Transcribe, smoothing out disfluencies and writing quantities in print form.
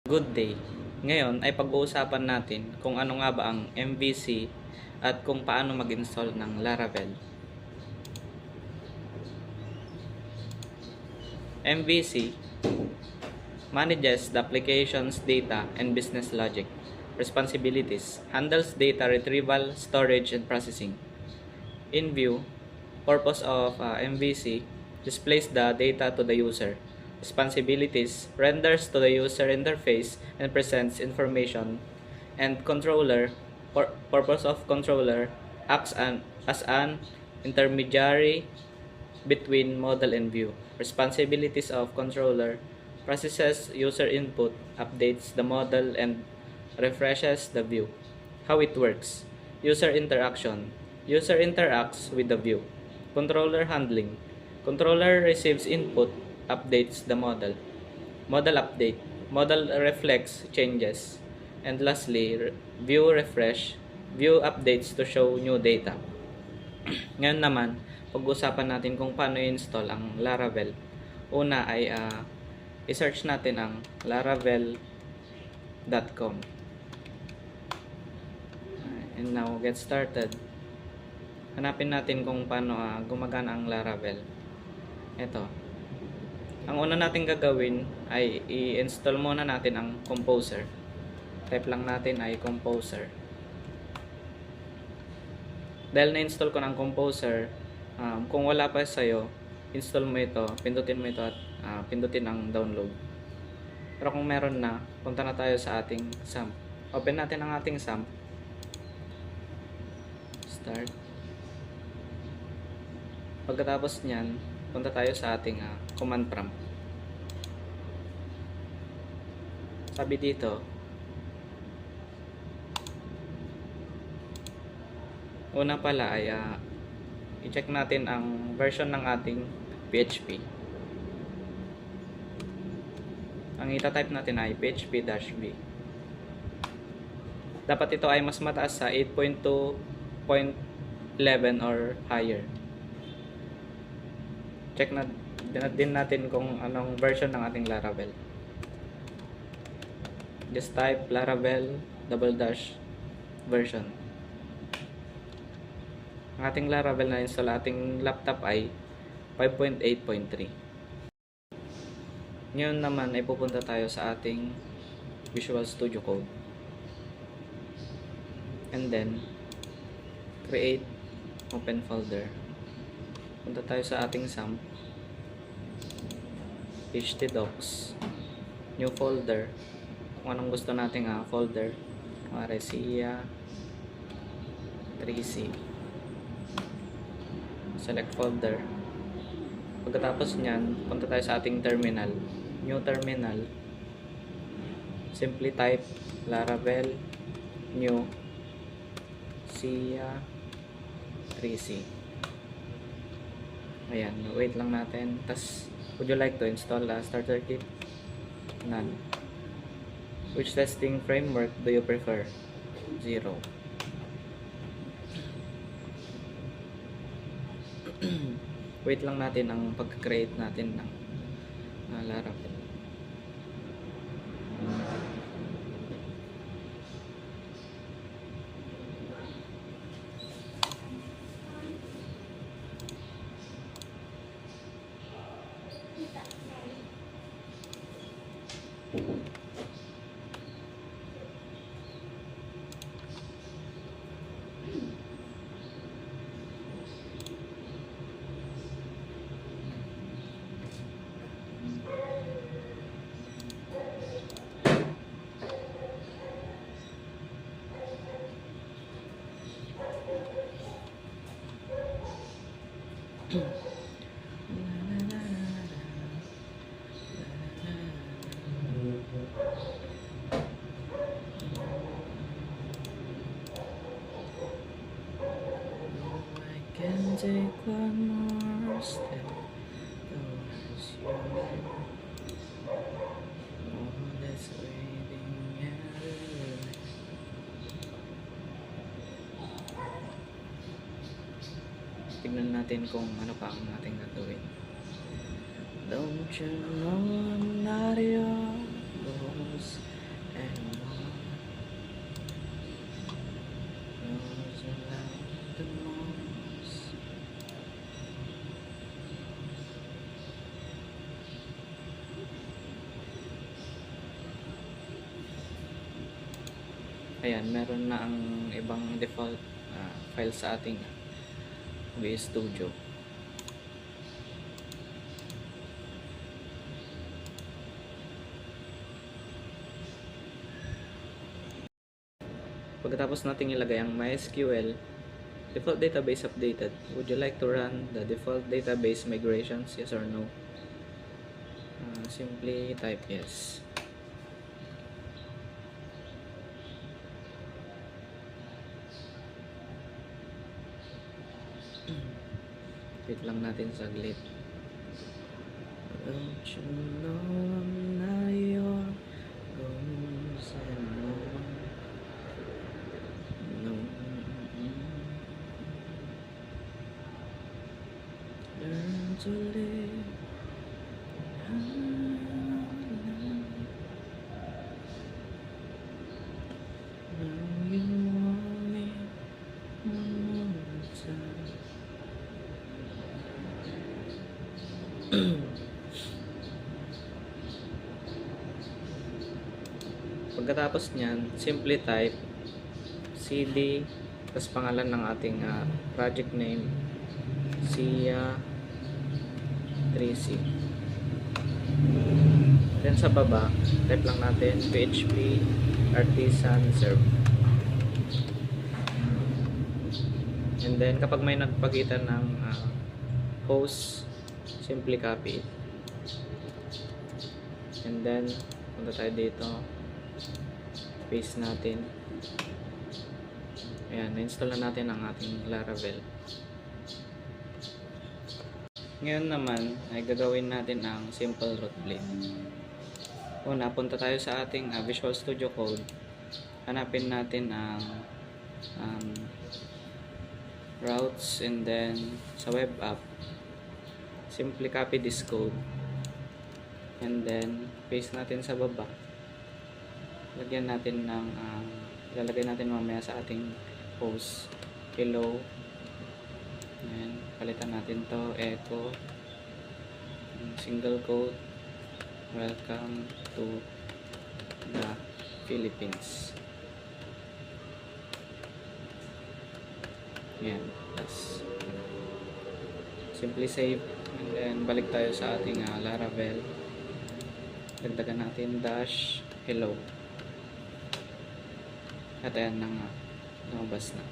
Good day. Ngayon ay pag-uusapan natin kung ano nga ba ang MVC at kung paano mag-install ng Laravel. MVC manages the application's data and business logic. Responsibilities: handles data retrieval, storage, and processing. In view, purpose of MVC: displays the data to the user. Responsibilities: renders to the user interface and presents information. And controller: purpose of controller: acts as an intermediary between model and view. Responsibilities of controller: processes user input, updates the model, and refreshes the view. How it works: user interaction: user interacts with the view. Controller handling: controller receives input, updates the model. Model update: model reflects changes. And lastly, view refresh: view updates to show new data. Ngayon naman, pag-usapan natin kung paano i-install ang Laravel. Una ay i-search natin ang laravel.com. And now, get started. Hanapin natin kung paano gumagana ang Laravel. Ito. Ang una natin gagawin ay i-install muna natin ang Composer. Type lang natin ay Composer. Dahil na-install ko ng Composer, kung wala pa sa'yo, install mo ito, pindutin mo ito at pindutin ang download. Pero kung meron na, punta na tayo sa ating SAMP. Open natin ang ating SAMP. Start. Pagkatapos nyan, punta tayo sa ating command prompt. Sabi dito, una pala ay i-check natin ang version ng ating PHP. Ang ita-type natin ay php-b. Dapat ito ay mas mataas sa 8.2.11 or higher. Check na din natin kung anong version ng ating Laravel. Just type Laravel _version. Ang ating Laravel na install ating laptop ay 5.8.3. Ngayon naman ay pupunta tayo sa ating Visual Studio Code. And then create open folder. Punta tayo sa ating SAMP, htdocs, new folder, kung anong gusto nating folder, SIA 3C. Select folder. Pagkatapos nyan, punta tayo sa ating terminal, new terminal, simply type Laravel new SIA 3C. Ayan, wait lang natin. Tas, would you like to install a starter kit? None. Which testing framework do you prefer? 0. Wait lang natin ang pag-create natin ng Laravel. Can take one more step towards you. All that's waiting here. Tignan natin kung ano pa ang ating gagawin. Don't you know I'm not yours? Ayan, meron na ang ibang default file sa ating VS Studio. Pagkatapos nating ilagay ang MySQL, default database updated. Would you like to run the default database migrations? Yes or no? Simply type yes. Wait lang natin saglit. Don't you know I'm not your rose anymore? No. Learn to live. Now you want me one more time. Pagkatapos niyan, simply type cd tapos pangalan ng ating project name, SIA 3C. Then sa baba, type lang natin PHP artisan serve. And then kapag may nagpakita ng host, simply copy it. And then punta tayo dito, paste natin. Ayan, na-install na natin ang ating Laravel. Ngayon naman ay gagawin natin ang simple root blade. Una, punta tayo sa ating Visual Studio Code. Hanapin natin ang routes, and then sa web app, simply copy this code and then paste natin sa baba. Lagyan natin ng ilalagay natin mamaya sa ating post, hello. Ayan, palitan natin to, echo, single quote, welcome to the Philippines. Ayan, plus simply save, and then balik tayo sa ating Laravel. Dagdagan natin dash hello. At ayan na nga, lumabas na.